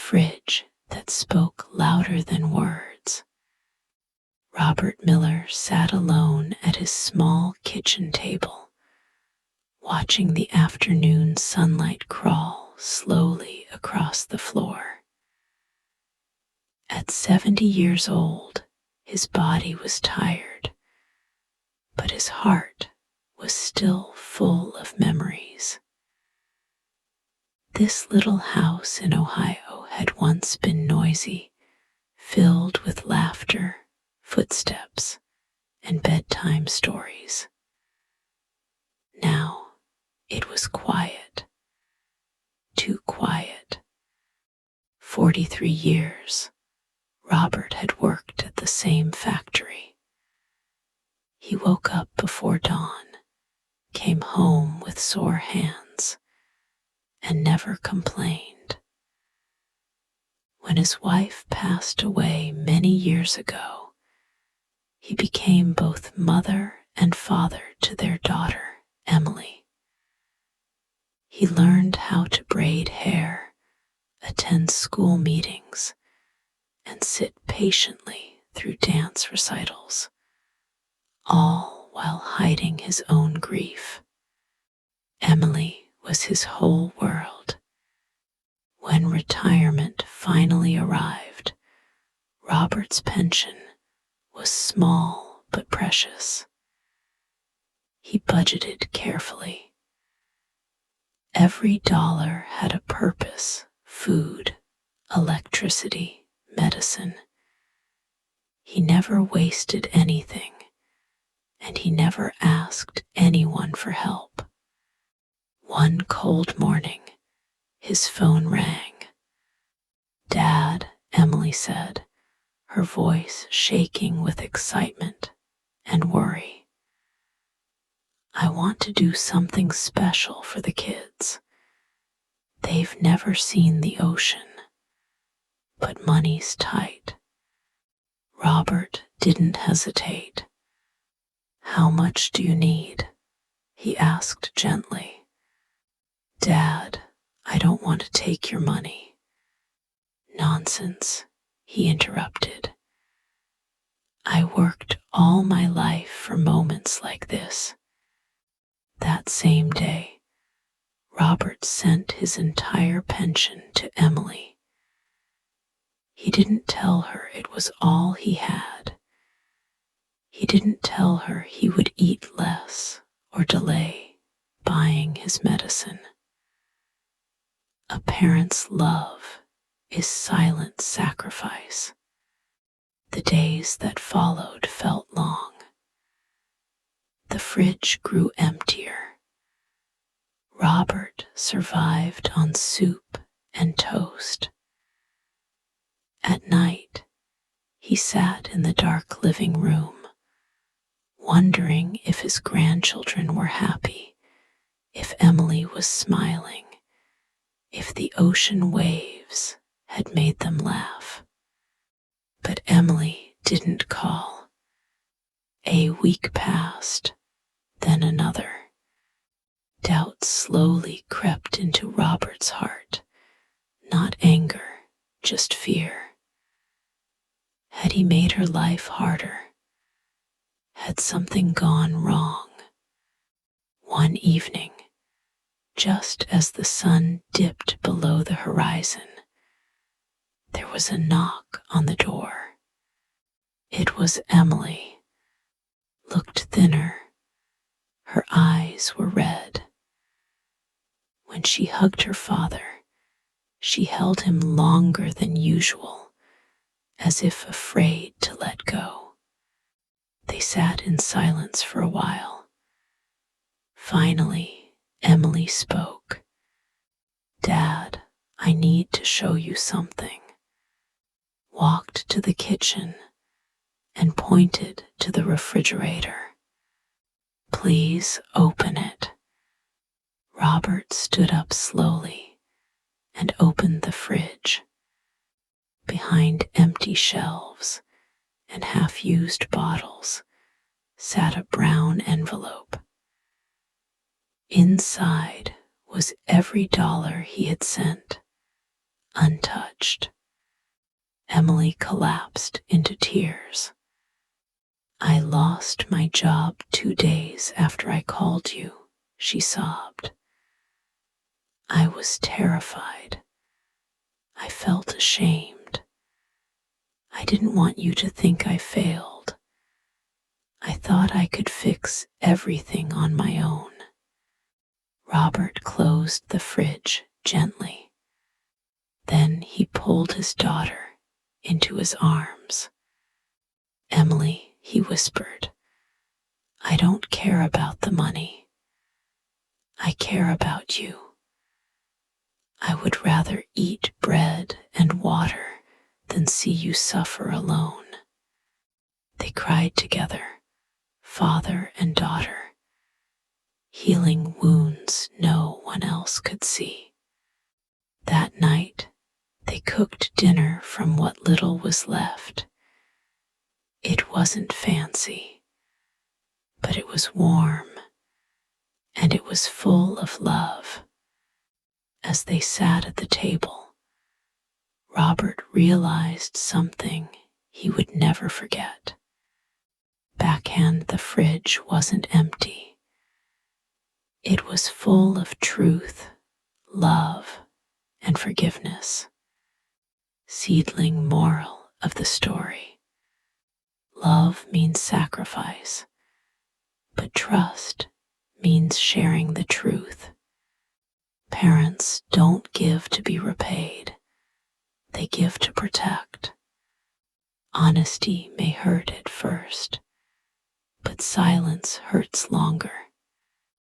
fridge that spoke louder than words. Robert Miller sat alone at his small kitchen table, watching the afternoon sunlight crawl slowly across the floor. At 70 years old, his body was tired, but his heart was still full of memories. This little house in Ohio had once been noisy, filled with laughter, footsteps, and bedtime stories. Now it was quiet, too quiet. 43 years, Robert had worked at the same factory. He woke up before dawn, came home with sore hands, and never complained. When his wife passed away many years ago, he became both mother and father to their daughter, Emily. He learned how to braid hair, attend school meetings, and sit patiently through dance recitals, all while hiding his own grief. Emily was his whole world. When retirement finally arrived, Robert's pension was small but precious. He budgeted carefully. Every dollar had a purpose: food, electricity, medicine. He never wasted anything, and he never asked anyone for help. One cold morning, his phone rang. "Dad," Emily said, her voice shaking with excitement and worry. "I want to do something special for the kids. They've never seen the ocean, but money's tight." Robert didn't hesitate. "How much do you need?" he asked gently. "Dad, I don't want to take your money." "Nonsense," he interrupted. "I worked all my life for moments like this." That same day, Robert sent his entire pension to Emily. He didn't tell her it was all he had. He didn't tell her he would eat less or delay buying his medicine. A parent's love is silent sacrifice. The days that followed felt long. The fridge grew emptier. Robert survived on soup and toast. At night, he sat in the dark living room, wondering if his grandchildren were happy, if Emily was smiling, if the ocean waves had made them laugh. But Emily didn't call. A week passed, then another. Doubt slowly crept into Robert's heart, not anger, just fear. Had he made her life harder? Had something gone wrong? One evening, just as the sun dipped below the horizon, there was a knock on the door. It was Emily. Looked thinner. Her eyes were red. When she hugged her father, she held him longer than usual, as if afraid to let go. They sat in silence for a while. Finally, Emily spoke. "Dad, I need to show you something." Walked to the kitchen and pointed to the refrigerator. "Please open it." Robert stood up slowly and opened the fridge. Behind empty shelves and half-used bottles sat a brown envelope. Inside was every dollar he had sent, untouched. Emily collapsed into tears. I lost my job 2 days after I called you, she sobbed. I was terrified. I felt ashamed. I didn't want you to think I failed. I thought I could fix everything on my own. Robert closed the fridge gently. Then he pulled his daughter into his arms. Emily, he whispered, I don't care about the money. I care about you. I would rather eat bread and water than see you suffer alone. They cried together, father and daughter, healing wounds no one else could see. That night, they cooked dinner from what little was left. It wasn't fancy, but it was warm, and it was full of love. As they sat at the table, Robert realized something he would never forget. Backhand, the fridge wasn't empty. It was full of truth, love, and forgiveness. Seedling moral of the story. Love means sacrifice, but trust means sharing the truth. Parents don't give to be repaid. They give to protect. Honesty may hurt at first, but silence hurts longer.